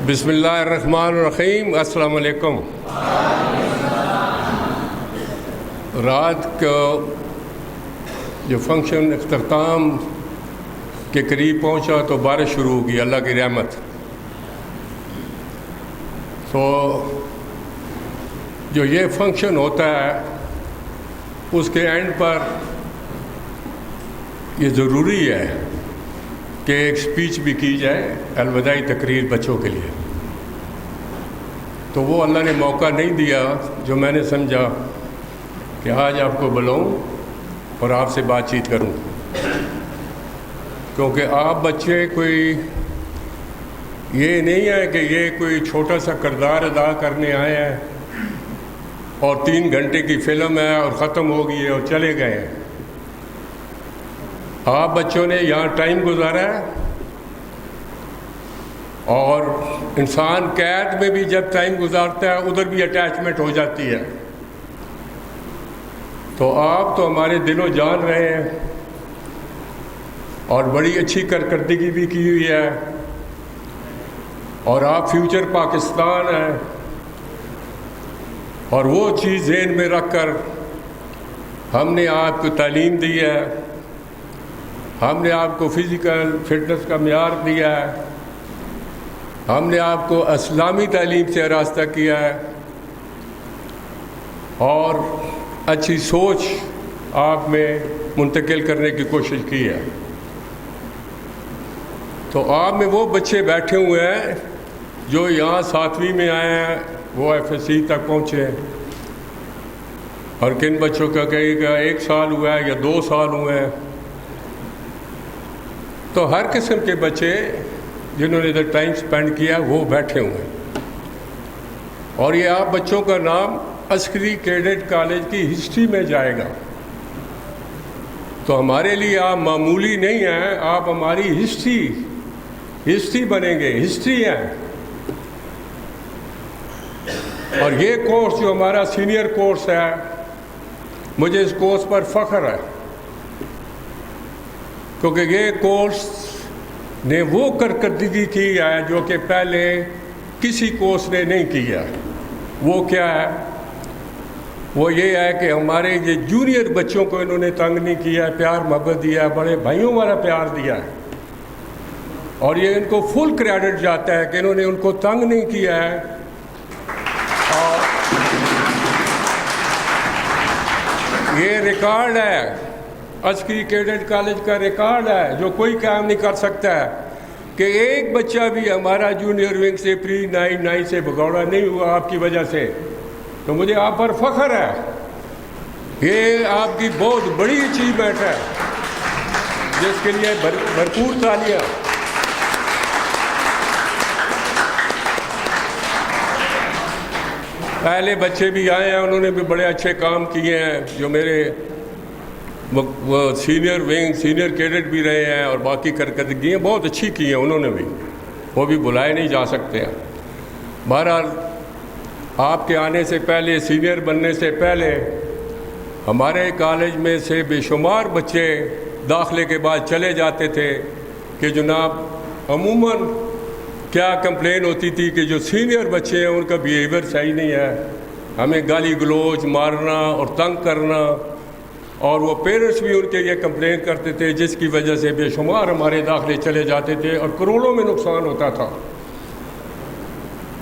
بسم اللہ الرحمن الرحیم. السلام علیکم. رات کا جو فنکشن اختتام کے قریب پہنچا تو بارش شروع ہوگی، اللہ کی رحمت. تو جو یہ فنکشن ہوتا ہے اس کے اینڈ پر یہ ضروری ہے کہ ایک سپیچ بھی کی جائے، الوداعی تقریر بچوں کے لیے. تو وہ اللہ نے موقع نہیں دیا جو میں نے سمجھا کہ آج آپ کو بلاؤں اور آپ سے بات چیت کروں، کیونکہ آپ بچے کوئی یہ نہیں ہے کہ یہ کوئی چھوٹا سا کردار ادا کرنے آئے ہیں اور 3 گھنٹے کی فلم ہے اور ختم ہو گئی ہے اور چلے گئے ہیں. آپ بچوں نے یہاں ٹائم گزارا ہے، اور انسان قید میں بھی جب ٹائم گزارتا ہے ادھر بھی اٹیچمنٹ ہو جاتی ہے. تو آپ تو ہمارے دل و جان رہے ہیں اور بڑی اچھی کارکردگی بھی کی ہوئی ہے، اور آپ فیوچر پاکستان ہیں. اور وہ چیز ذہن میں رکھ کر ہم نے آپ کو تعلیم دی ہے، ہم نے آپ کو فزیکل فٹنس کا معیار دیا ہے، ہم نے آپ کو اسلامی تعلیم سے آراستہ کیا ہے، اور اچھی سوچ آپ میں منتقل کرنے کی کوشش کی ہے. تو آپ میں وہ بچے بیٹھے ہوئے ہیں جو یہاں 7ویں میں آئے ہیں، وہ FSC تک پہنچے ہیں، اور کن بچوں کا کہیں گا 1 سال ہوا ہے یا 2 سال ہوئے ہیں. تو ہر قسم کے بچے جنہوں نے ادھر ٹائم سپینڈ کیا وہ بیٹھے ہوئے ہیں. اور یہ آپ بچوں کا نام عسکری کیڈٹ کالج کی ہسٹری میں جائے گا. تو ہمارے لیے آپ معمولی نہیں ہیں، آپ ہماری ہسٹری بنیں گے، ہسٹری ہیں. اور یہ کورس جو ہمارا سینئر کورس ہے، مجھے اس کورس پر فخر ہے، کیونکہ یہ کورس نے وہ کارکردگی کی ہے جو کہ پہلے کسی کورس نے نہیں کیا. وہ کیا ہے؟ وہ یہ ہے کہ ہمارے یہ جونیئر بچوں کو انہوں نے تنگ نہیں کیا، پیار محبت دیا ہے، بڑے بھائیوں والا پیار دیا ہے. اور یہ ان کو فل کریڈٹ جاتا ہے کہ انہوں نے ان کو تنگ نہیں کیا ہے. اور یہ ریکارڈ ہے، عسکری کیڈٹ کالج کا ریکارڈ ہے جو کوئی کام نہیں کر سکتا ہے، کہ ایک بچہ بھی ہمارا جونیئر ونگ سے پری 9 سے بھگوڑا نہیں ہوا آپ کی وجہ سے. تو مجھے آپ پر فخر ہے، یہ آپ کی بہت بڑی اچیومنٹ ہے جس کے لیے بھرپور تالیاں. پہلے بچے بھی آئے ہیں، انہوں نے بھی بڑے اچھے کام کیے ہیں، جو میرے وہ سینئر ونگ سینئر کیڈٹ بھی رہے ہیں، اور باقی کارکردگیاں بہت اچھی کی ہیں انہوں نے بھی، وہ بھی بلائے نہیں جا سکتے ہیں. بہرحال آپ کے آنے سے پہلے، سینئر بننے سے پہلے، ہمارے کالج میں سے بے شمار بچے داخلے کے بعد چلے جاتے تھے کہ جناب عموماً کیا کمپلین ہوتی تھی کہ جو سینئر بچے ہیں ان کا بیہیویئر صحیح نہیں ہے، ہمیں گالی گلوچ مارنا اور تنگ کرنا، اور وہ پیرنٹس بھی ان کے یہ کمپلین کرتے تھے، جس کی وجہ سے بے شمار ہمارے داخلے چلے جاتے تھے اور کروڑوں میں نقصان ہوتا تھا.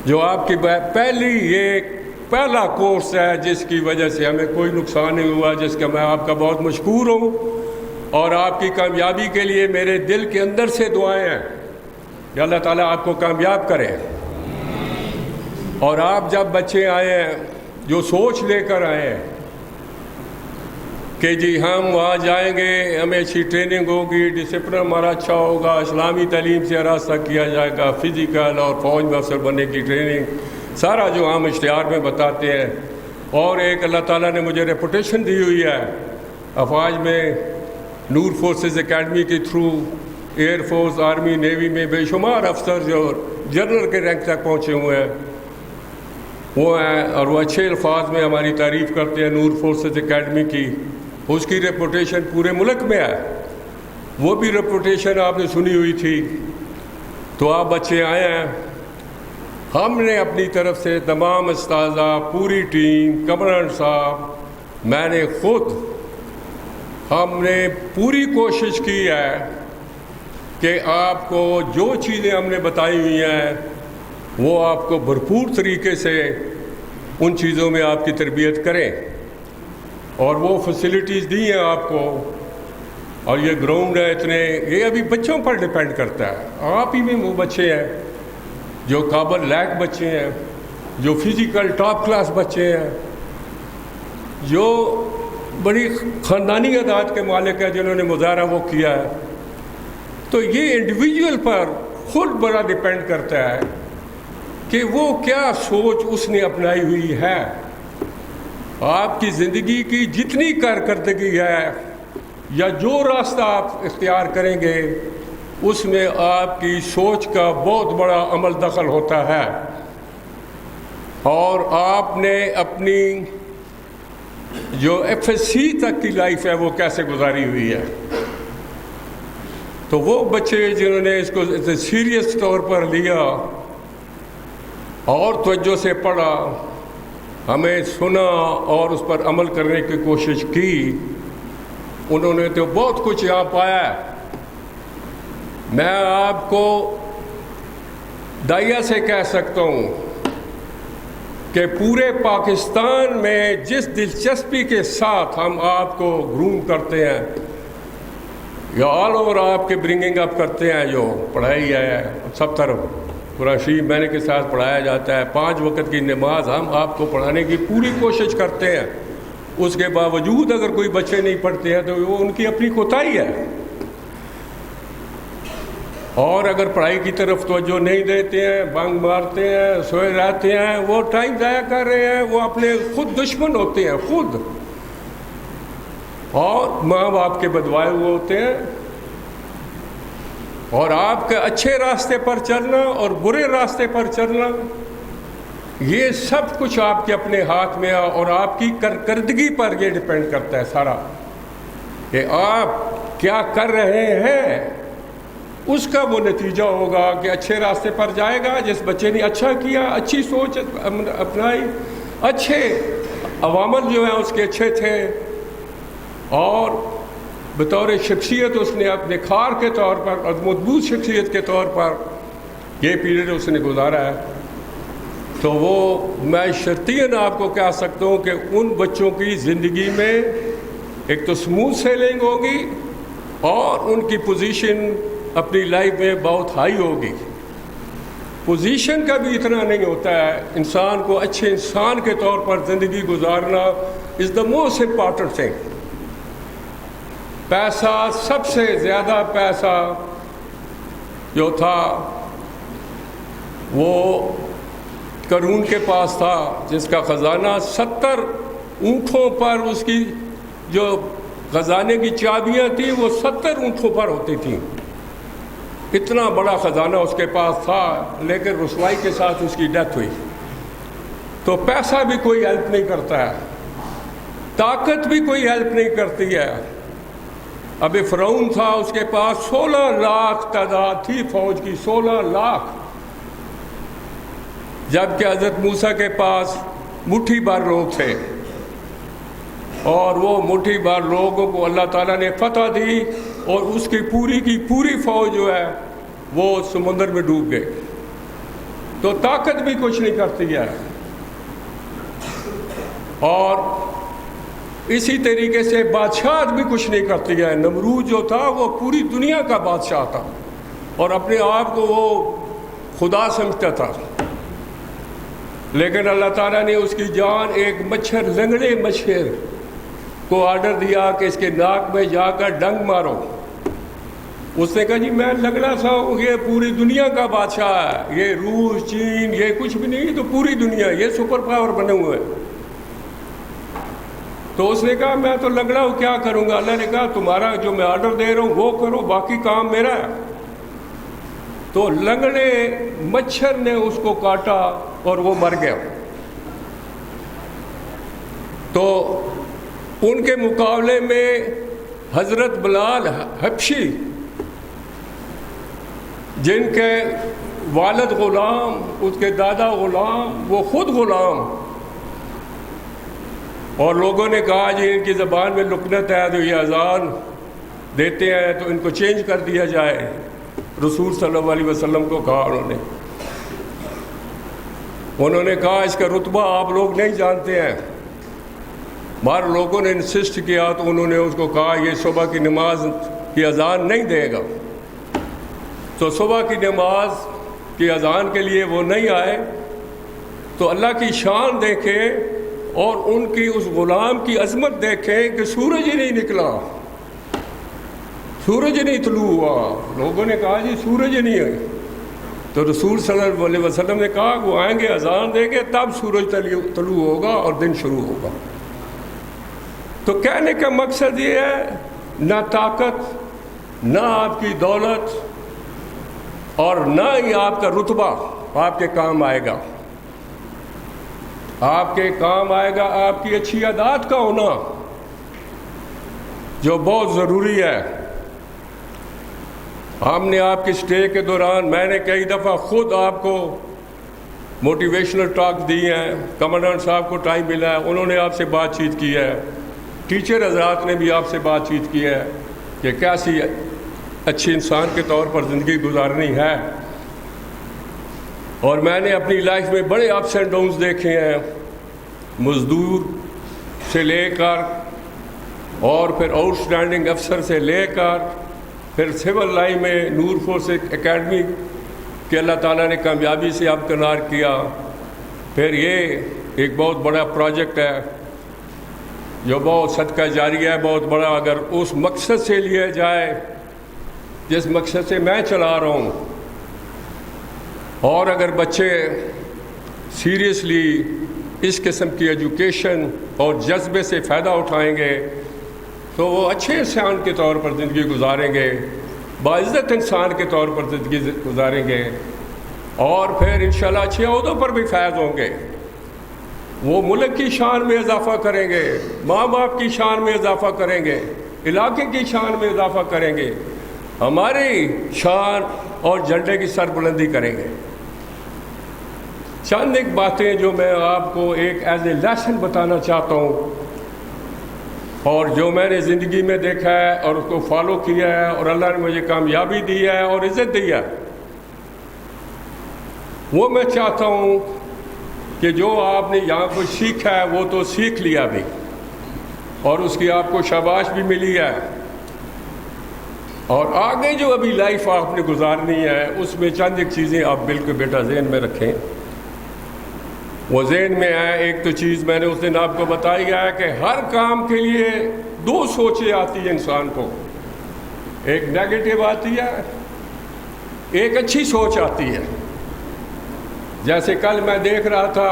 جو آپ کی یہ پہلا کورس ہے جس کی وجہ سے ہمیں کوئی نقصان نہیں ہوا، جس کا میں آپ کا بہت مشکور ہوں، اور آپ کی کامیابی کے لیے میرے دل کے اندر سے دعائیں ہیں کہ اللہ تعالیٰ آپ کو کامیاب کرے. اور آپ جب بچے آئے ہیں جو سوچ لے کر آئے ہیں کہ جی ہم وہاں جائیں گے، ہمیں اچھی ٹریننگ ہوگی، ڈسپلن ہمارا اچھا ہوگا، اسلامی تعلیم سے آراستہ کیا جائے گا، فزیکل اور فوج میں افسر بننے کی ٹریننگ، سارا جو ہم اشتہار میں بتاتے ہیں. اور ایک اللہ تعالیٰ نے مجھے ریپوٹیشن دی ہوئی ہے افواج میں، نور فورسز اکیڈمی کے through, air force, army, navy میں بے شمار افسر جو جنرل کے رینک تک پہنچے ہوئے ہیں وہ ہیں، اور وہ اچھے الفاظ میں ہماری تعریف کرتے ہیں نور فورسز اکیڈمی کی. اس کی ریپوٹیشن پورے ملک میں ہے، وہ بھی ریپوٹیشن آپ نے سنی ہوئی تھی. تو آپ بچے آئے ہیں ہم نے اپنی طرف سے تمام اساتذہ، پوری ٹیم، کمران صاحب، میں نے خود، ہم نے پوری کوشش کی ہے کہ آپ کو جو چیزیں ہم نے بتائی ہوئی ہیں وہ آپ کو بھرپور طریقے سے ان چیزوں میں آپ کی تربیت کریں، اور وہ فیسلٹیز دی ہیں آپ کو، اور یہ گراؤنڈ ہے اتنے، یہ ابھی بچوں پر ڈیپینڈ کرتا ہے۔ آپ ہی میں وہ بچے ہیں جو قابل لائق بچے ہیں، جو فزیکل ٹاپ کلاس بچے ہیں، جو بڑی خاندانی عادات کے مالک ہیں، جنہوں نے مظاہرہ وہ کیا ہے۔ تو یہ انڈیویجول پر خود بڑا ڈیپینڈ کرتا ہے کہ وہ کیا سوچ اس نے اپنائی ہوئی ہے۔ آپ کی زندگی کی جتنی کارکردگی ہے یا جو راستہ آپ اختیار کریں گے، اس میں آپ کی سوچ کا بہت بڑا عمل دخل ہوتا ہے، اور آپ نے اپنی جو ایف ایس سی تک کی لائف ہے وہ کیسے گزاری ہوئی ہے۔ تو وہ بچے جنہوں نے اس کو سیریس طور پر لیا اور توجہ سے پڑھا، ہمیں سنا اور اس پر عمل کرنے کی کوشش کی، انہوں نے تو بہت کچھ یہاں پایا ہے۔ میں آپ کو دائیا سے کہہ سکتا ہوں کہ پورے پاکستان میں جس دلچسپی کے ساتھ ہم آپ کو گروم کرتے ہیں یا آل اوور آپ کے برنگنگ اپ کرتے ہیں، جو پڑھائی ہے سب طرف قرآن شریف معنی کے ساتھ پڑھایا جاتا ہے، 5 وقت کی نماز ہم آپ کو پڑھانے کی پوری کوشش کرتے ہیں، اس کے باوجود اگر کوئی بچے نہیں پڑھتے ہیں تو وہ ان کی اپنی کوتاہی ہے، اور اگر پڑھائی کی طرف توجہ نہیں دیتے ہیں، بنگ مارتے ہیں، سوئے رہتے ہیں، وہ ٹائم ضائع کر رہے ہیں، وہ اپنے خود دشمن ہوتے ہیں خود، اور ماں باپ کے بدوائے ہوئے ہوتے ہیں۔ اور آپ کے اچھے راستے پر چلنا اور برے راستے پر چلنا، یہ سب کچھ آپ کے اپنے ہاتھ میں ہے، اور آپ کی کارکردگی پر یہ ڈیپینڈ کرتا ہے سارا، کہ آپ کیا کر رہے ہیں، اس کا وہ نتیجہ ہوگا کہ اچھے راستے پر جائے گا۔ جس بچے نے اچھا کیا، اچھی سوچ اپنائی، اچھے عوامل جو ہیں اس کے اچھے تھے، اور بطور شخصیت اس نے اپنے کھار کے طور پر اور مضبوط شخصیت کے طور پر یہ پیریڈ اس نے گزارا ہے، تو وہ میں شرطیاً آپ کو کہہ سکتا ہوں کہ ان بچوں کی زندگی میں ایک تو سموتھ سیلنگ ہوگی، اور ان کی پوزیشن اپنی لائف میں بہت ہائی ہوگی۔ پوزیشن کا بھی اتنا نہیں ہوتا ہے، انسان کو اچھے انسان کے طور پر زندگی گزارنا از دا موسٹ امپارٹنٹ تھنگ۔ پیسہ، سب سے زیادہ پیسہ جو تھا وہ قارون کے پاس تھا، جس کا خزانہ 70 اونٹوں پر، اس کی جو خزانے کی چابیاں تھیں وہ 70 اونٹوں پر ہوتی تھیں، اتنا بڑا خزانہ اس کے پاس تھا، لیکن رسوائی کے ساتھ اس کی ڈیتھ ہوئی۔ تو پیسہ بھی کوئی ہیلپ نہیں کرتا ہے، طاقت بھی کوئی ہیلپ نہیں کرتی ہے۔ اب فرعون تھا، اس کے پاس 16 لاکھ تعداد تھی فوج کی، 16 لاکھ، جبکہ حضرت موسیٰ کے پاس مٹھی بھر لوگ تھے، اور وہ مٹھی بھر لوگوں کو اللہ تعالیٰ نے فتح دی، اور اس کی پوری فوج جو ہے وہ سمندر میں ڈوب گئے۔ تو طاقت بھی کچھ نہیں کرتی ہے، اور اسی طریقے سے بادشاہت بھی کچھ نہیں کرتی ہے۔ نمرود جو تھا وہ پوری دنیا کا بادشاہ تھا، اور اپنے آپ کو وہ خدا سمجھتا تھا، لیکن اللہ تعالیٰ نے اس کی جان ایک مچھر، لنگڑے مچھر کو آرڈر دیا کہ اس کے ناک میں جا کر ڈنگ مارو۔ اس نے کہا جی میں لنگڑا سا ہوں، یہ پوری دنیا کا بادشاہ ہے، یہ روس، چین، یہ کچھ بھی نہیں، تو پوری دنیا، یہ سپر پاور بنے ہوئے ہیں۔ تو اس نے کہا میں تو لنگڑا ہوں، کیا کروں گا؟ اللہ نے کہا تمہارا جو میں آرڈر دے رہا ہوں وہ کرو، باقی کام میرا ہے۔ تو لنگڑے مچھر نے اس کو کاٹا اور وہ مر گیا۔ تو ان کے مقابلے میں حضرت بلال حبشی، جن کے والد غلام، اس کے دادا غلام، وہ خود غلام. اور لوگوں نے کہا جی ان کی زبان میں لکنت ہے تو یہ اذان دیتے ہیں تو ان کو چینج کر دیا جائے. رسول صلی اللہ علیہ وسلم کو کہا انہوں نے کہا اس کا رتبہ آپ لوگ نہیں جانتے ہیں. مگر لوگوں نے انسسٹ کیا تو انہوں نے اس کو کہا یہ صبح کی نماز کی اذان نہیں دے گا. تو صبح کی نماز کی اذان کے لیے وہ نہیں آئے. تو اللہ کی شان دیکھیں اور ان کی اس غلام کی عظمت دیکھیں کہ سورج ہی نہیں نکلا، سورج نہیں طلوع ہوا. لوگوں نے کہا جی سورج نہیں ہے. تو رسول صلی اللہ علیہ وسلم نے کہا وہ آئیں گے اذان دیں گے تب سورج طلوع ہوگا اور دن شروع ہوگا. تو کہنے کا مقصد یہ ہے نہ طاقت، نہ آپ کی دولت اور نہ ہی آپ کا رتبہ آپ کے کام آئے گا. آپ کے کام آئے گا آپ کی اچھی عادات کا ہونا جو بہت ضروری ہے. ہم نے آپ کی سٹے کے دوران میں نے کئی دفعہ خود آپ کو موٹیویشنل ٹاک دی ہیں. کمانڈنٹ صاحب کو ٹائم ملا ہے، انہوں نے آپ سے بات چیت کی ہے. ٹیچر حضرات نے بھی آپ سے بات چیت کی ہے کہ کیسی اچھی انسان کے طور پر زندگی گزارنی ہے. اور میں نے اپنی لائف میں بڑے اپس اینڈ ڈاؤنس دیکھے ہیں، مزدور سے لے کر اور پھر آؤٹ اسٹینڈنگ افسر سے لے کر پھر سول لائن میں نور فورس اکیڈمی کہ اللہ تعالیٰ نے کامیابی سے کنار کیا. پھر یہ ایک بہت بڑا پروجیکٹ ہے جو بہت صدقہ جاریہ ہے، بہت بڑا. اگر اس مقصد سے لیا جائے جس مقصد سے میں چلا رہا ہوں، اور اگر بچے سیریسلی اس قسم کی ایجوکیشن اور جذبے سے فائدہ اٹھائیں گے تو وہ اچھے انسان کے طور پر زندگی گزاریں گے، باعزت انسان کے طور پر زندگی گزاریں گے، اور پھر انشاءاللہ اچھے عہدوں پر بھی فائز ہوں گے. وہ ملک کی شان میں اضافہ کریں گے، ماں باپ کی شان میں اضافہ کریں گے، علاقے کی شان میں اضافہ کریں گے، ہماری شان اور جھنڈے کی سربلندی کریں گے. چند ایک باتیں جو میں آپ کو ایک ایز اے لیسن بتانا چاہتا ہوں اور جو میں نے زندگی میں دیکھا ہے اور اس کو فالو کیا ہے اور اللہ نے مجھے کامیابی دی ہے اور عزت دی ہے. وہ میں چاہتا ہوں کہ جو آپ نے یہاں کچھ سیکھا ہے وہ تو سیکھ لیا بھی اور اس کی آپ کو شاباش بھی ملی ہے، اور آگے جو ابھی لائف آپ نے گزارنی ہے اس میں چند ایک چیزیں آپ بالکل بیٹا ذہن میں رکھیں. وہ ذہن میں ہے ایک تو چیز میں نے اس دن آپ کو بتائی ہے کہ ہر کام کے لیے دو سوچیں آتی ہیں انسان کو، ایک نیگیٹو آتی ہے، ایک اچھی سوچ آتی ہے. جیسے کل میں دیکھ رہا تھا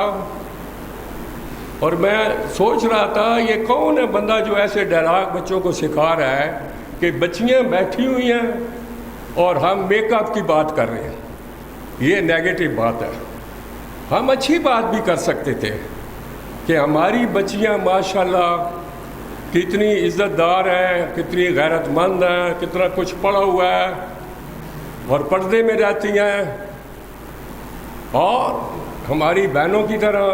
اور میں سوچ رہا تھا یہ کون ہے بندہ جو ایسے ڈائلاگ بچوں کو سکھا رہا ہے کہ بچیاں بیٹھی ہوئی ہیں اور ہم میک اپ کی بات کر رہے ہیں. یہ نیگیٹو بات ہے. ہم اچھی بات بھی کر سکتے تھے کہ ہماری بچیاں ماشاءاللہ کتنی عزت دار ہیں، کتنی غیرت مند ہیں، کتنا کچھ پڑھا ہوا ہے اور پردے میں رہتی ہیں، اور ہماری بہنوں کی طرح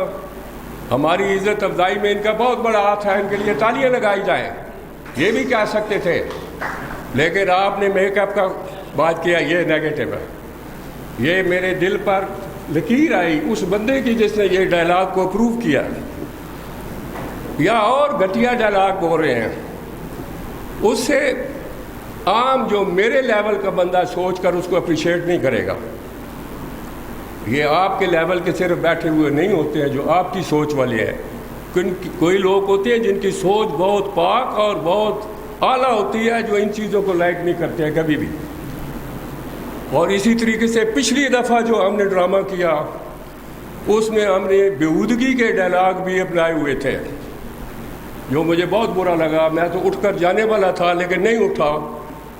ہماری عزت افزائی میں ان کا بہت بڑا ہاتھ ہے، ان کے لیے تالیاں لگائی جائیں. یہ بھی کہہ سکتے تھے، لیکن آپ نے میک اپ کا بات کیا. یہ نیگیٹو ہے. یہ میرے دل پر لکیر آئی اس بندے کی جس نے یہ ڈائلاگ کو اپروو کیا، یا اور گھٹیا ڈائلاگ بول رہے ہیں. اس سے عام جو میرے لیول کا بندہ سوچ کر اس کو اپریشیٹ نہیں کرے گا. یہ آپ کے لیول کے صرف بیٹھے ہوئے نہیں ہوتے ہیں جو آپ کی سوچ والے ہیں. کوئی لوگ ہوتے ہیں جن کی سوچ بہت پاک اور بہت اعلیٰ ہوتی ہے، جو ان چیزوں کو لائک نہیں کرتے ہیں کبھی بھی. اور اسی طریقے سے پچھلی دفعہ جو ہم نے ڈرامہ کیا اس میں ہم نے بیہودگی کے ڈائلاگ بھی اپنائے ہوئے تھے، جو مجھے بہت برا لگا. میں تو اٹھ کر جانے والا تھا لیکن نہیں اٹھا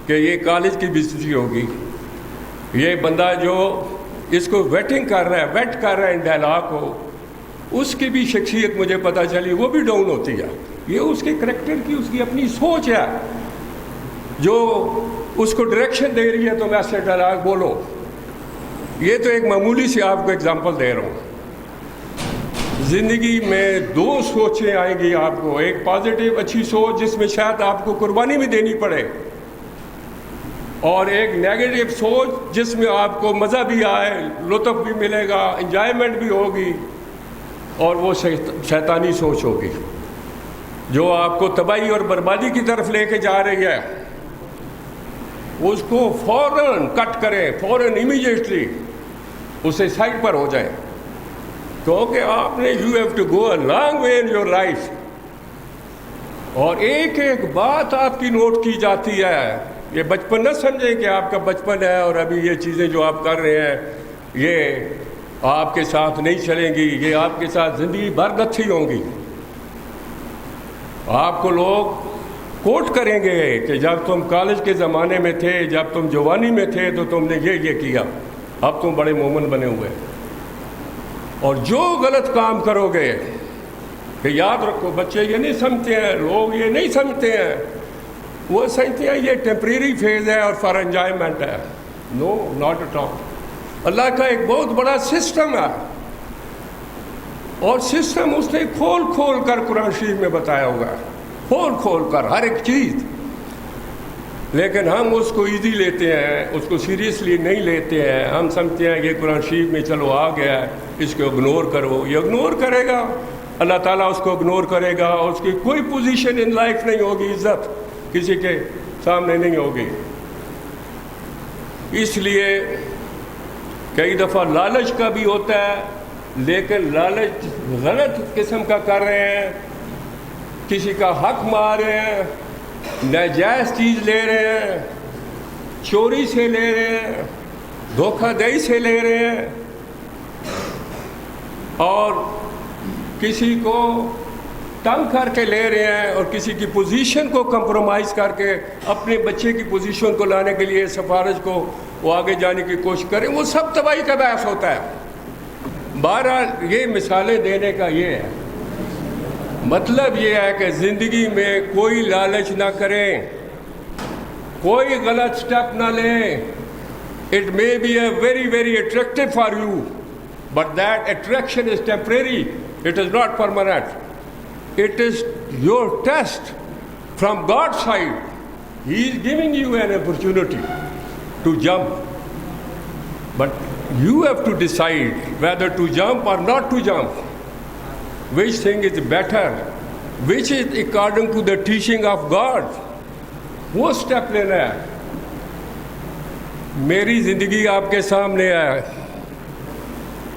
کہ یہ کالج کی بےعزتی ہوگی. یہ بندہ جو اس کو ویٹ کر رہا ہے ان ڈائلاگ کو، اس کی بھی شخصیت مجھے پتہ چلی وہ بھی ڈاؤن ہوتی ہے. یہ اس کے کریکٹر کی اس کی اپنی سوچ ہے جو اس کو ڈائریکشن دے رہی ہے تم ایسے ڈائلاگ بولو. یہ تو ایک معمولی سی آپ کو اگزامپل دے رہا ہوں. زندگی میں دو سوچیں آئیں گی آپ کو, ایک پازیٹیو اچھی سوچ جس میں شاید آپ کو قربانی بھی دینی پڑے, اور ایک نیگیٹو سوچ جس میں آپ کو مزہ بھی آئے, لطف بھی ملے گا, انجوائمنٹ بھی ہوگی, اور وہ شیطانی سوچ ہوگی جو آپ کو تباہی اور بربادی کی طرف لے کے جا رہی ہے. اس کو فوراً کٹ کریں, فوراً امیڈیٹلی اسے سائڈ پر ہو جائیں, کیونکہ آپ نے you have to go a long way in your life. اور ایک ایک بات آپ کی نوٹ کی جاتی ہے. یہ بچپن نہ سمجھیں کہ آپ کا بچپن ہے اور ابھی یہ چیزیں جو آپ کر رہے ہیں یہ آپ کے ساتھ نہیں چلیں گی, یہ آپ کے ساتھ زندگی بھر نتھی ہوں گی. آپ کو لوگ کوٹ کریں گے کہ جب تم کالج کے زمانے میں تھے, جب تم جوانی میں تھے تو تم نے یہ کیا, اب تم بڑے مومن بنے ہوئے. اور جو غلط کام کرو گے, کہ یاد رکھو بچے یہ نہیں سمجھتے ہیں, لوگ یہ نہیں سمجھتے ہیں, وہ سمجھتے ہیں یہ ٹیمپریری فیز ہے اور فار انجوائمنٹ ہے. نو, ناٹ ایٹ آل. اللہ کا ایک بہت بڑا سسٹم ہے, اور سسٹم اس نے کھول کھول کر قرآن شریف میں بتایا ہوگا, کھول کھول کر ہر ایک چیز. لیکن ہم اس کو ایزی لیتے ہیں, اس کو سیریسلی نہیں لیتے ہیں. ہم سمجھتے ہیں یہ قرآن شریف میں چلو آ گیا ہے, اس کو اگنور کرو. یہ اگنور کرے گا, اللہ تعالیٰ اس کو اگنور کرے گا, اور اس کی کوئی پوزیشن ان لائف نہیں ہوگی, عزت کسی کے سامنے نہیں ہوگی. اس لیے کئی دفعہ لالچ کا بھی ہوتا ہے, لیکن لالچ غلط قسم کا کر رہے ہیں, کسی کا حق مار رہے ہیں, ناجائز چیز لے رہے ہیں, چوری سے لے رہے ہیں, دھوکہ دہی سے لے رہے ہیں, اور کسی کو تنگ کر کے لے رہے ہیں, اور کسی کی پوزیشن کو کمپرومائز کر کے اپنے بچے کی پوزیشن کو لانے کے لیے سفارش کو وہ آگے جانے کی کوشش کریں. وہ سب تباہی کا باعث ہوتا ہے. بہرحال یہ مثالیں دینے کا یہ ہے, مطلب یہ ہے کہ زندگی میں کوئی لالچ نہ کریں, کوئی غلط سٹیپ نہ لیں. It may be a very very attractive for you, but that attraction is temporary, it is not permanent. It is your test from God's side. He is giving you an opportunity to jump, but you have to decide whether to jump or not to jump. Which thing is better, which is according to the teaching of God, وہ step لینا ہے. میری زندگی آپ کے سامنے ہے,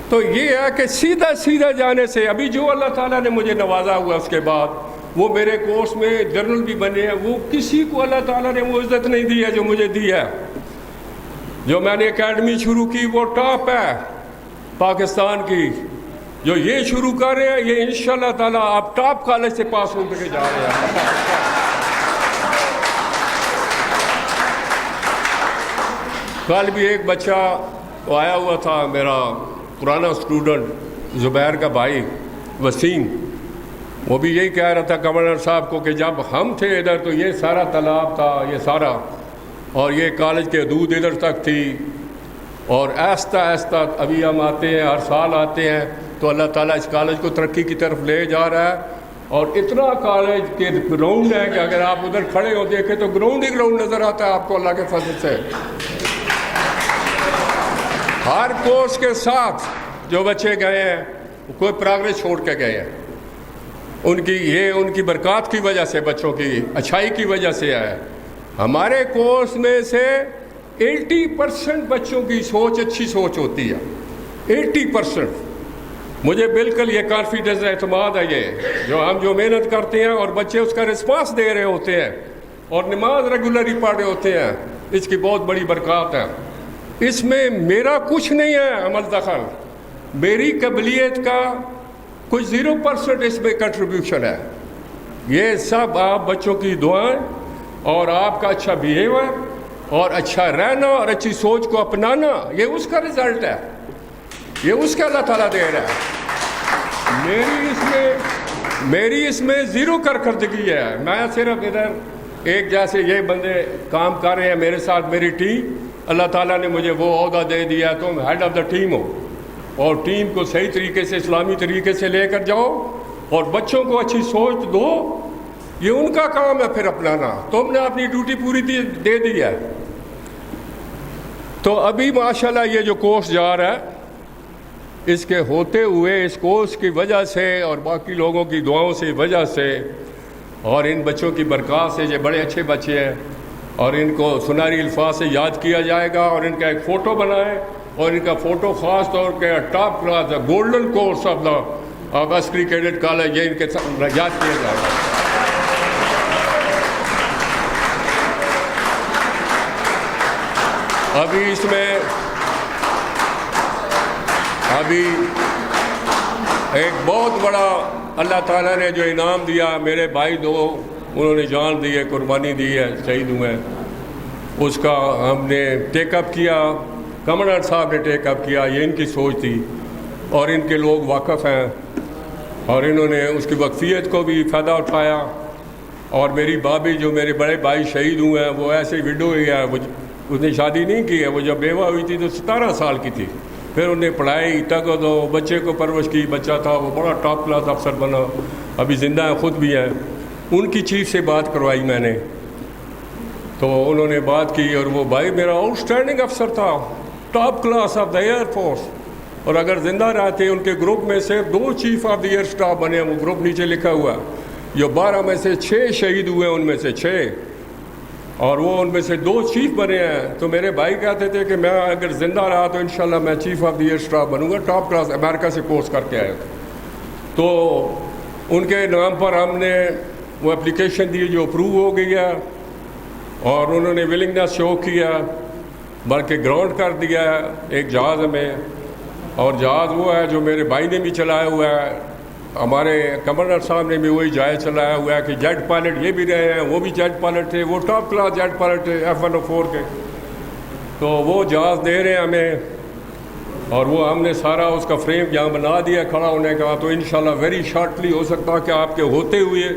تو یہ ہے کہ سیدھا سیدھا جانے سے, ابھی جو اللہ تعالیٰ نے مجھے نوازا ہوا اس کے بعد, وہ میرے کورس میں جنرل بھی بنے ہیں, وہ کسی کو اللہ تعالیٰ نے وہ عزت نہیں دی ہے جو مجھے دی ہے. جو میں نے اکیڈمی شروع کی وہ ٹاپ ہے پاکستان کی. جو یہ شروع کر رہے ہیں یہ انشاءاللہ تعالیٰ آپ ٹاپ کالج سے پاس ہو کے جا رہے ہیں. کل بھی ایک بچہ آیا ہوا تھا, میرا پرانا اسٹوڈنٹ زبیر کا بھائی وسیم, وہ بھی یہی کہہ رہا تھا گورنر صاحب کو کہ جب ہم تھے ادھر تو یہ سارا تالاب تھا, یہ سارا, اور یہ کالج کے حدود ادھر تک تھی, اور آہستہ آہستہ ابھی ہم آتے ہیں, ہر سال آتے ہیں, تو اللہ تعالیٰ اس کالج کو ترقی کی طرف لے جا رہا ہے. اور اتنا کالج کے گراؤنڈ ہے کہ اگر آپ ادھر کھڑے ہو دیکھیں تو گراؤنڈ ہی گراؤنڈ نظر آتا ہے آپ کو اللہ کے فضل سے. ہر کورس کے ساتھ جو بچے گئے ہیں کوئی پروگریس چھوڑ کے گئے ہیں. ان کی برکات کی وجہ سے, بچوں کی اچھائی کی وجہ سے ہے. ہمارے کورس میں سے 80% بچوں کی سوچ اچھی سوچ ہوتی ہے, 80%. مجھے بالکل یہ کانفیڈنس اعتماد ہے, یہ جو محنت کرتے ہیں اور بچے اس کا رسپانس دے رہے ہوتے ہیں اور نماز ریگولرلی پڑھ رہے ہوتے ہیں, اس کی بہت بڑی برکات ہے. اس میں میرا کچھ نہیں ہے عمل دخل, میری قبلیت کا کچھ 0% اس میں کنٹریبیوشن ہے. یہ سب آپ بچوں کی دعائیں اور آپ کا اچھا بیہیوئر اور اچھا رہنا اور اچھی سوچ کو اپنانا, یہ اس کا رزلٹ ہے, یہ اس کا اللہ تعالیٰ دے رہا ہے. میری اس میں زیرو کارکردگی ہے. میں صرف ادھر ایک جیسے یہ بندے کام کر رہے ہیں میرے ساتھ, میری ٹیم, اللہ تعالیٰ نے مجھے وہ عہدہ دے دیا, تم ہیڈ آف دا ٹیم ہو, اور ٹیم کو صحیح طریقے سے اسلامی طریقے سے لے کر جاؤ, اور بچوں کو اچھی سوچ دو. یہ ان کا کام ہے پھر اپنانا, تم نے اپنی ڈیوٹی پوری دے دی ہے. تو ابھی ماشاءاللہ یہ جو کورس جا رہا ہے, اس کے ہوتے ہوئے اس کورس کی وجہ سے اور باقی لوگوں کی دعاؤں سے وجہ سے اور ان بچوں کی برکات سے, یہ بڑے اچھے بچے ہیں, اور ان کو سنہری الفاظ سے یاد کیا جائے گا, اور ان کا ایک فوٹو بنائیں, اور ان کا فوٹو خاص طور پہ top class golden course of the عسکری کیڈٹ کالج, یہ ان کے یاد کیا جائے گا. ابھی اس میں ایک بہت بڑا اللہ تعالیٰ نے جو انعام دیا, میرے بھائی دو انہوں نے جان دی ہے, قربانی دی ہے, شہید ہوئے, اس کا ہم نے ٹیک اپ کیا, کمانڈر صاحب نے ٹیک اپ کیا. یہ ان کی سوچ تھی اور ان کے لوگ واقف ہیں, اور انہوں نے اس کی وقفیت کو بھی فائدہ اٹھایا. اور میری بھابھی جو میرے بڑے بھائی شہید ہوئے ہیں, وہ ایسے وڈو ہی ہے, اس نے شادی نہیں کی ہے. وہ جب بیوہ ہوئی تھی تو 17 سال کی تھی. پھر انہیں پڑھائی تک دو, بچے کو پرورش کی, بچہ تھا وہ بڑا ٹاپ کلاس افسر بنا, ابھی زندہ ہے, خود بھی ہیں. ان کی چیف سے بات کروائی میں نے, تو انہوں نے بات کی, اور وہ بھائی میرا آؤٹ اسٹینڈنگ افسر تھا, top class of the air force, اور اگر زندہ رہتے ان کے گروپ میں سے 2 chief of the air staff بنے. وہ گروپ نیچے لکھا ہوا ہے, جو 12 میں سے 6 شہید ہوئے, ان میں سے 6, اور وہ ان میں سے 2 چیف بنے ہیں. تو میرے بھائی کہتے تھے کہ میں اگر زندہ رہا تو انشاءاللہ میں chief of the air staff Bannu God, top class, امریکہ سے کورس کر کے آئے تھے. تو ان کے نام پر ہم نے وہ اپلیکیشن دی جو اپروو ہو گئی ہے, اور انہوں نے ولنگنس شو کیا, بلکہ گراؤنڈ کر دیا ہے ایک جہاز میں. اور جہاز وہ ہے جو میرے بھائی نے بھی چلایا ہوا ہے, ہمارے کمانڈر صاحب نے بھی وہی جہاز چلایا ہوا ہے, کہ جیٹ پائلٹ یہ بھی رہے ہیں, وہ بھی جیٹ پائلٹ تھے, وہ ٹاپ کلاس جیٹ پائلٹ تھے F-104 کے. تو وہ جہاز دے رہے ہیں ہمیں, اور وہ ہم نے سارا اس کا فریم یہاں بنا دیا کھڑا ہونے کا. تو انشاءاللہ ویری شارٹلی ہو سکتا کہ آپ کے ہوتے ہوئے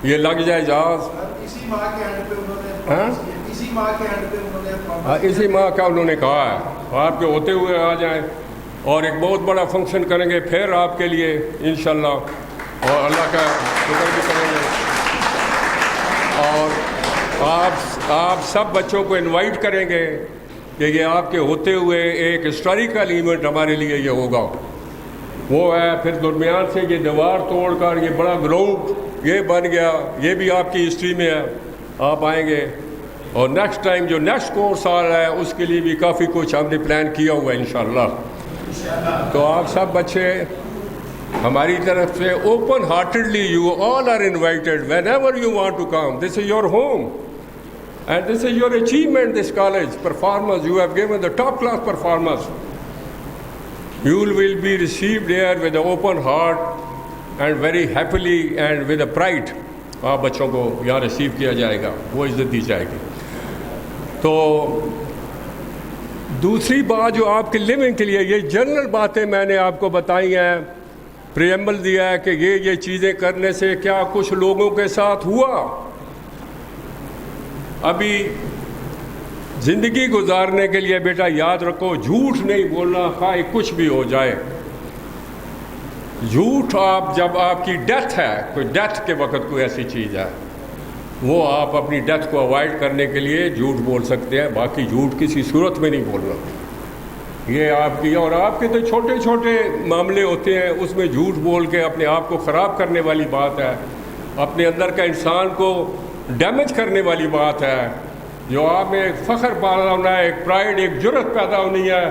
یہ لگ جائے جہاز. اسی ماہ کے اینڈ پہ انہوں نے کہا ہے, آپ کے ہوتے ہوئے آ جائیں, اور ایک بہت بڑا فنکشن کریں گے پھر آپ کے لیے انشاءاللہ, اور اللہ کا شکر بھی کریں گے. اور آپ سب بچوں کو انوائٹ کریں گے کہ یہ آپ کے ہوتے ہوئے ایک ہسٹوریکل ایونٹ ہمارے لیے یہ ہوگا. وہ ہے پھر درمیان سے یہ دیوار توڑ کر یہ بڑا گراؤنڈ یہ بن گیا, یہ بھی آپ کی ہسٹری میں ہے. آپ آئیں گے, اور نیکسٹ ٹائم جو نیکسٹ کورس آ رہا ہے اس کے لیے بھی کافی کچھ ہم نے پلان کیا ہوا ہے انشاءاللہ. تو آپ سب بچے ہماری طرف سے open heartedly, you all are invited whenever you want to come. This is your home and this is your achievement, this college performance you have given the top class performance. You will be received here with an open heart and very happily and with a pride. آپ بچوں کو یہاں receive کیا جائے گا, وہ عزت دی جائے گی. تو دوسری بات جو آپ کے لیونگ کے لیے, یہ جنرل باتیں میں نے آپ کو بتائی ہیں, پریمبل دیا ہے کہ یہ چیزیں کرنے سے کیا کچھ لوگوں کے ساتھ ہوا. ابھی زندگی گزارنے کے لیے بیٹا یاد رکھو, جھوٹ نہیں بولنا, خواہ کچھ بھی ہو جائے. جھوٹ آپ جب آپ کی ڈیتھ ہے, کوئی ڈیتھ کے وقت کوئی ایسی چیز ہے, وہ آپ اپنی ڈیتھ کو اوائڈ کرنے کے لیے جھوٹ بول سکتے ہیں, باقی جھوٹ کسی صورت میں نہیں بولنا. یہ آپ کی اور آپ کے تو چھوٹے چھوٹے معاملے ہوتے ہیں, اس میں جھوٹ بول کے اپنے آپ کو خراب کرنے والی بات ہے, اپنے اندر کا انسان کو ڈیمیج کرنے والی بات ہے. جو آپ میں ایک فخر پیدا ہونا ہے, ایک پرائڈ, ایک جرت پیدا ہونی ہے,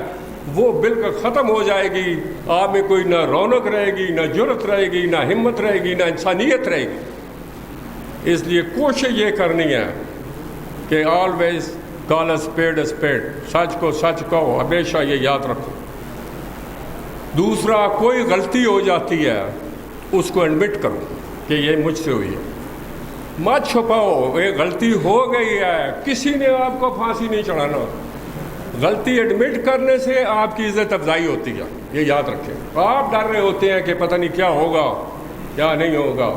وہ بالکل ختم ہو جائے گی. آپ میں کوئی نہ رونق رہے گی, نہ جرت رہے گی, نہ ہمت رہے گی, نہ انسانیت رہے گی. اس لیے کوشش یہ کرنی ہے کہ always call a spade a spade, سچ کو سچ کہو, ہمیشہ یہ یاد رکھو. دوسرا, کوئی غلطی ہو جاتی ہے اس کو ایڈمٹ کرو کہ یہ مجھ سے ہوئی ہے, مت چھپاؤ. یہ غلطی ہو گئی ہے, کسی نے آپ کو پھانسی نہیں چڑھانا. غلطی ایڈمٹ کرنے سے آپ کی عزت افزائی ہوتی ہے, یہ یاد رکھیں. آپ ڈر رہے ہوتے ہیں کہ پتہ نہیں کیا ہوگا کیا نہیں ہوگا.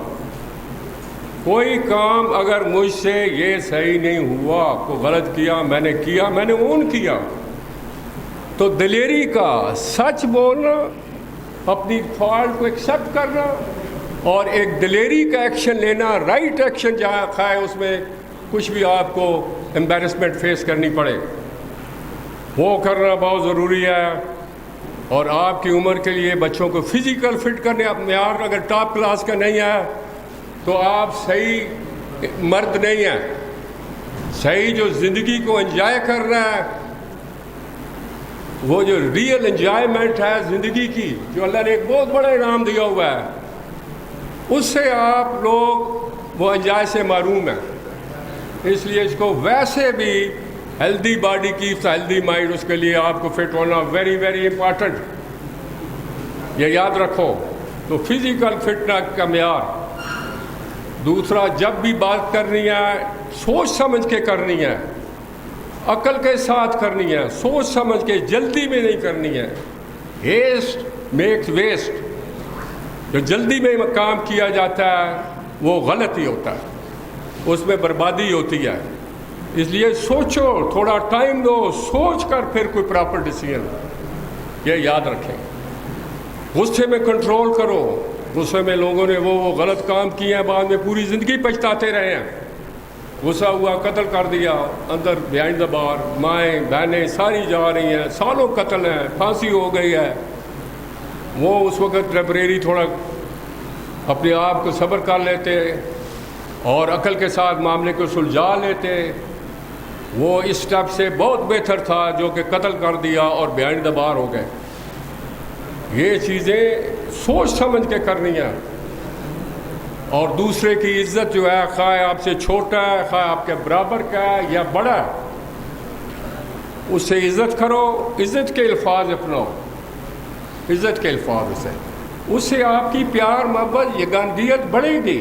کوئی کام اگر مجھ سے یہ صحیح نہیں ہوا، کو غلط کیا، میں نے اون کیا، تو دلیری کا سچ بولنا، اپنی فالٹ کو ایکسیپٹ کرنا اور ایک دلیری کا ایکشن لینا، رائٹ ایکشن جہاں کھائے اس میں کچھ بھی آپ کو امبیرسمنٹ فیس کرنی پڑے، وہ کرنا بہت ضروری ہے۔ اور آپ کی عمر کے لیے بچوں کو فزیکل فٹ کرنے، آپ معیار اگر ٹاپ کلاس کا نہیں ہے تو آپ صحیح مرد نہیں ہیں۔ صحیح جو زندگی کو انجوائے کر رہا ہے، وہ جو ریئل انجوائمنٹ ہے زندگی کی، جو اللہ نے ایک بہت بڑا انعام دیا ہوا ہے، اس سے آپ لوگ وہ انجوائے سے محروم ہیں۔ اس لیے اس کو ویسے بھی ہیلدی باڈی کی ہیلدی مائنڈ، اس کے لیے آپ کو فٹ ہونا ویری ویری امپارٹنٹ، یہ یاد رکھو۔ تو فزیکل فٹنس کا معیار۔ دوسرا، جب بھی بات کرنی ہے سوچ سمجھ کے کرنی ہے، عقل کے ساتھ کرنی ہے، سوچ سمجھ کے، جلدی میں نہیں کرنی ہے۔ ہیسٹ میکس ویسٹ، جو جلدی میں کام کیا جاتا ہے وہ غلط ہی ہوتا ہے، اس میں بربادی ہوتی ہے۔ اس لیے سوچو، تھوڑا ٹائم دو، سوچ کر پھر کوئی پراپر ڈیسیژن، یہ یاد رکھیں۔ غصے میں کنٹرول کرو، غصے میں لوگوں نے وہ غلط کام کیے ہیں، بعد میں پوری زندگی پچھتاتے رہے ہیں۔ غصہ ہوا، قتل کر دیا، اندر بیہائنڈ دا بار، مائیں بہنیں ساری جا رہی ہیں، سالوں قتل ہیں، پھانسی ہو گئی ہے۔ وہ اس وقت ٹیمپریری تھوڑا اپنے آپ کو صبر کر لیتے اور عقل کے ساتھ معاملے کو سلجھا لیتے، وہ اس سٹیپ سے بہت بہتر تھا جو کہ قتل کر دیا اور بیہائنڈ دا بار ہو گئے۔ یہ چیزیں سوچ سمجھ کے کرنی ہیں۔ اور دوسرے کی عزت جو ہے، خواہ آپ سے چھوٹا ہے، خواہ آپ کے برابر کا ہے یا بڑا ہے، اس سے عزت کرو، عزت کے الفاظ اپناؤ، عزت کے الفاظ سے، اس سے آپ کی پیار محبت یگانگیت بڑھے گی،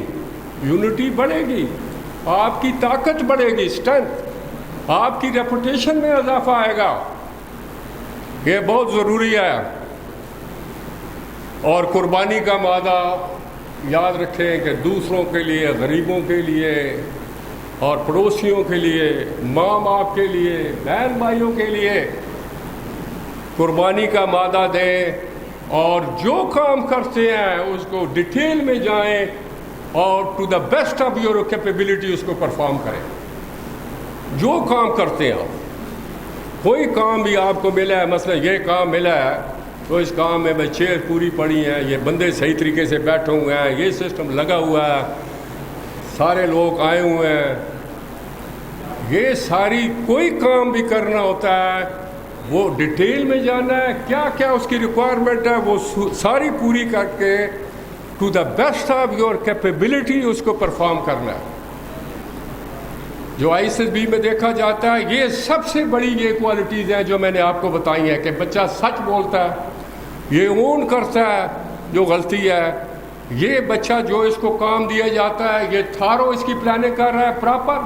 یونٹی بڑھے گی، آپ کی طاقت بڑھے گی، اسٹرینتھ، آپ کی ریپوٹیشن میں اضافہ آئے گا۔ یہ بہت ضروری ہے۔ اور قربانی کا مادہ یاد رکھیں کہ دوسروں کے لیے، غریبوں کے لیے اور پڑوسیوں کے لیے، ماں باپ کے لیے، بہن بھائیوں کے لیے قربانی کا مادہ دیں، اور جو کام کرتے ہیں اس کو ڈیٹیل میں جائیں اور to the best of your capability اس کو پرفارم کریں۔ جو کام کرتے ہیں آپ، کوئی کام بھی آپ کو ملا ہے، مثلا یہ کام ملا ہے تو اس کام میں چیئر پوری پڑی ہیں، یہ بندے صحیح طریقے سے بیٹھے ہوئے ہیں، یہ سسٹم لگا ہوا ہے، سارے لوگ آئے ہوئے ہیں، یہ ساری کوئی کام بھی کرنا ہوتا ہے وہ ڈیٹیل میں جانا ہے، کیا کیا اس کی ریکوائرمنٹ ہے، وہ ساری پوری کر کے to the best of your capability اس کو پرفارم کرنا ہے۔ جو آئی ایس ایس بی میں دیکھا جاتا ہے، یہ سب سے بڑی یہ کوالٹیز ہیں جو میں نے آپ کو بتائی ہیں، کہ بچہ سچ بولتا ہے، یہ اون کرتا ہے جو غلطی ہے، یہ بچہ جو اس کو کام دیا جاتا ہے یہ تھارو اس کی پلاننگ کر رہا ہے پراپر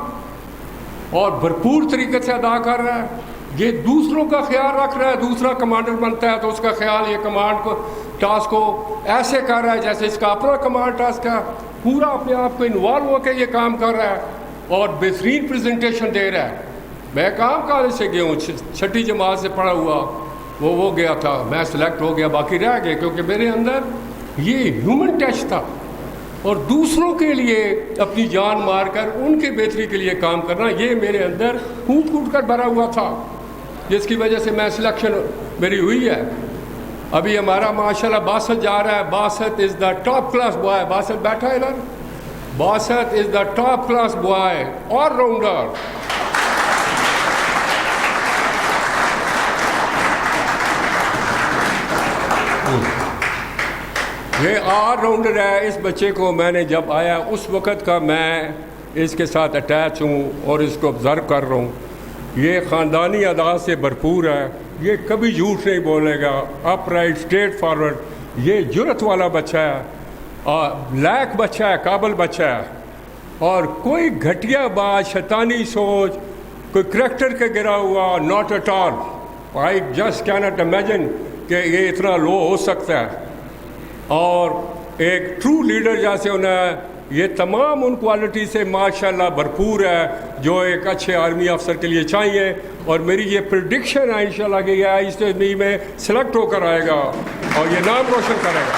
اور بھرپور طریقے سے ادا کر رہا ہے، یہ دوسروں کا خیال رکھ رہا ہے، دوسرا کمانڈر بنتا ہے تو اس کا خیال یہ کمانڈ کو ٹاسک کو ایسے کر رہا ہے جیسے اس کا اپنا کمانڈ ٹاسک ہے، پورا اپنے آپ کو انوالو ہو کے یہ کام کر رہا ہے اور بہترین پریزنٹیشن دے رہا ہے۔ میں کام کالج سے گیا ہوں، چھٹی جماعت سے پڑھا ہوا، وہ گیا تھا، میں سلیکٹ ہو گیا، باقی رہ گئے، کیونکہ میرے اندر یہ ہیومن ٹچ تھا اور دوسروں کے لیے اپنی جان مار کر ان کی بہتری کے لیے کام کرنا، یہ میرے اندر کھوٹ کھوٹ کر بھرا ہوا تھا، جس کی وجہ سے میں سلیکشن میری ہوئی ہے۔ ابھی ہمارا ماشاءاللہ باسط جا رہا ہے، Basit is the top class boy, Basit بیٹھا ہے ادھر، Basit is the top class boy, all rounder. یہ آل راؤنڈر ہے۔ اس بچے کو میں نے جب آیا اس وقت کا میں اس کے ساتھ اٹیچ ہوں اور اس کو آبزرو کر رہا ہوں، یہ خاندانی ادا سے بھرپور ہے، یہ کبھی جھوٹ نہیں بولے گا، اپ رائٹ، اسٹریٹ فارورڈ، یہ جرت والا بچہ ہے اور لائق بچہ ہے، قابل بچہ ہے، اور کوئی گھٹیا بات، شیطانی سوچ، کوئی کریکٹر کے گرا ہوا، not at all. I just کی ناٹ امیجن کہ یہ اتنا لو ہو سکتا ہے۔ اور ایک ٹرو لیڈر جیسے انہیں یہ تمام ان کوالٹی سے ماشاءاللہ بھرپور ہے جو ایک اچھے آرمی افسر کے لیے چاہیے. اور میری یہ پریڈکشن ہے انشاءاللہ کہ یہ ISTME میں سلیکٹ ہو کر آئے گا اور یہ نام روشن کرے گا.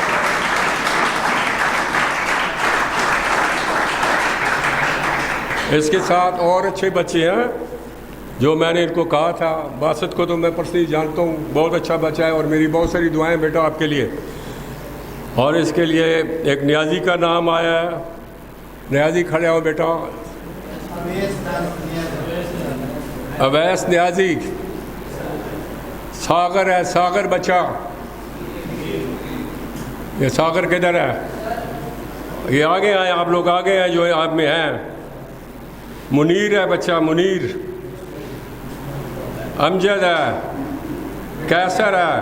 اس کے ساتھ اور اچھے بچے ہیں جو میں نے ان کو کہا تھا. باسط کو تو میں پرسنلی جانتا ہوں, بہت اچھا بچہ ہے اور میری بہت ساری دعائیں بیٹا آپ کے لیے. اور اس کے لیے ایک نیازی کا نام آیا ہے. نیازی کھڑے ہو بیٹا. اویس نیازی. ساگر ہے, ساگر بچہ. یہ ساگر کدھر ہے؟ یہ آگے آئے, آپ لوگ آگے ہیں جو آپ میں ہیں. منیر ہے بچہ, منیر. امجد ہے, کیسر ہے,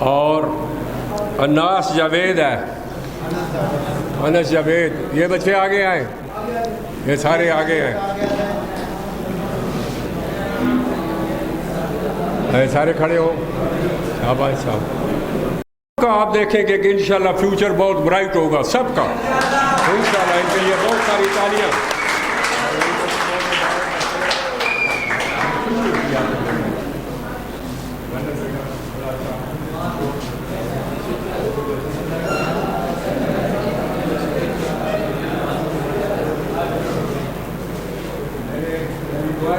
اور اناس جاوید ہے, انس جاوید. یہ بچے آگے آئے, یہ سارے آگے ہیں, سارے کھڑے ہو. شاباش صاحب کا آپ دیکھیں گے کہ انشاءاللہ فیوچر بہت برائٹ ہوگا سب کا انشاءاللہ. ان کے لیے بہت ساری تالیاں.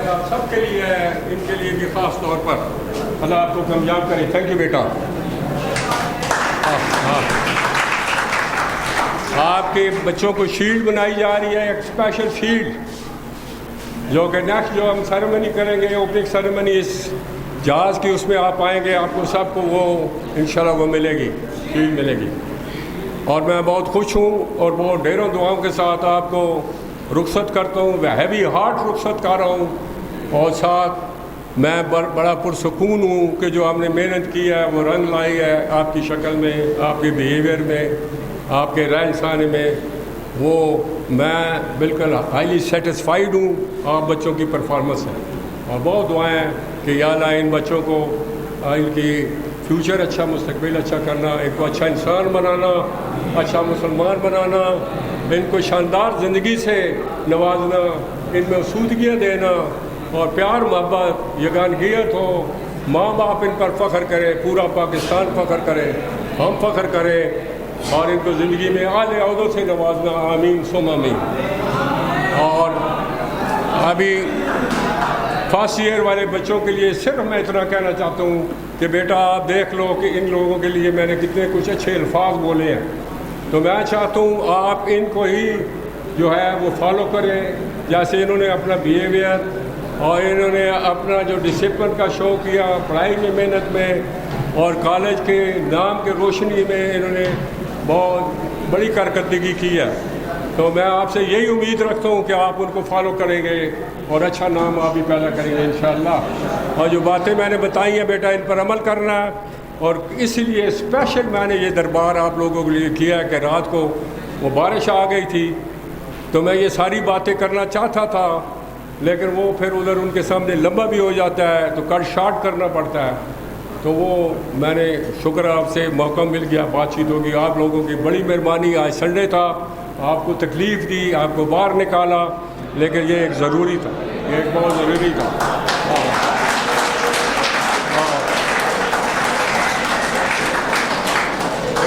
آپ سب کے لیے, ان کے لیے بھی خاص طور پر اللہ آپ کو کامیاب کرے. تھینک یو بیٹا. آپ کے بچوں کو شیلڈ بنائی جا رہی ہے, ایک اسپیشل شیلڈ جو کہ نیکسٹ جو ہم سیریمنی کریں گے, اوپننگ سیریمنی اس جہاز کی, اس میں آپ آئیں گے, آپ کو سب کو وہ انشاءاللہ وہ ملے گی, شیلڈ ملے گی. اور میں بہت خوش ہوں اور بہت ڈھیروں دعاؤں کے ساتھ آپ کو رخصت کرتا ہوں. میں ہیوی ہارٹ رخصت کر رہا ہوں. اور ساتھ میں بڑا پرسکون ہوں کہ جو ہم نے محنت کی ہے وہ رنگ لائی ہے آپ کی شکل میں, آپ کے بیہیویئر میں, آپ کے رہن سہن میں. وہ میں بالکل ہائیلی سیٹسفائیڈ ہوں آپ بچوں کی پرفارمنس ہے. اور بہت دعائیں ہیں کہ یا اللہ ان بچوں کو ان کی فیوچر اچھا, مستقبل اچھا کرنا, ایک کو اچھا انسان بنانا, اچھا مسلمان بنانا, ان کو شاندار زندگی سے نوازنا, ان میں اسودگیاں دینا اور پیار محبت یگانگیت ہو. ماں باپ ان پر فخر کرے, پورا پاکستان فخر کرے, ہم فخر کریں, اور ان کو زندگی میں اعلیٰ عہدوں سے نوازنا. آمین ثم آمین. اور ابھی فرسٹ ایئر والے بچوں کے لیے صرف میں اتنا کہنا چاہتا ہوں کہ بیٹا آپ دیکھ لو کہ ان لوگوں کے لیے میں نے کتنے کچھ اچھے الفاظ بولے ہیں. تو میں چاہتا ہوں آپ ان کو ہی جو ہے وہ فالو کریں, جیسے انہوں نے اپنا بیہیویئر اور انہوں نے اپنا جو ڈسپلن کا شو کیا, پڑھائی میں محنت میں, اور کالج کے نام کے روشنی میں انہوں نے بہت بڑی کارکردگی کی ہے. تو میں آپ سے یہی امید رکھتا ہوں کہ آپ ان کو فالو کریں گے اور اچھا نام آپ بھی پیدا کریں گے انشاءاللہ. اور جو باتیں میں نے بتائی ہیں بیٹا ان پر عمل کرنا ہے. اور اس لیے اسپیشل میں نے یہ دربار آپ لوگوں کے لیے کیا ہے کہ رات کو وہ بارش آ گئی تھی تو میں یہ ساری باتیں کرنا چاہتا تھا, لیکن وہ پھر ادھر ان کے سامنے لمبا بھی ہو جاتا ہے تو کٹ شارٹ کرنا پڑتا ہے. تو وہ میں نے شکر آپ سے موقع مل گیا, بات چیت ہوگی. آپ لوگوں کی بڑی مہربانی. آج سنڈے تھا, آپ کو تکلیف دی, آپ کو باہر نکالا, لیکن یہ ایک ضروری تھا, یہ ایک بہت ضروری تھا.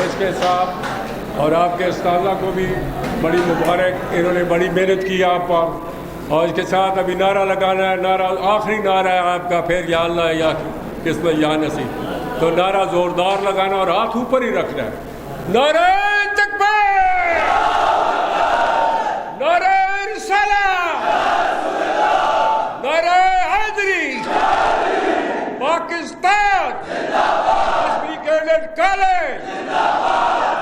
اس کے ساتھ اور آپ کے استاذہ کو بھی بڑی مبارک, انہوں نے بڑی محنت کی آپ پر. اور اس کے ساتھ ابھی نعرہ لگانا ہے, نعرہ آخری نعرہ ہے آپ کا, پھر یا اللہ یا قسمت یا نصیب. تو نعرہ زوردار لگانا اور ہاتھ اوپر ہی رکھنا ہے. نعرہ تکبیر, نعرہ رسالت, نعرہ حیدری, Pakistan, cadet college,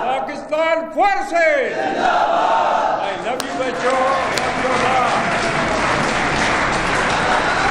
Pakistan forces. I love you بچوں.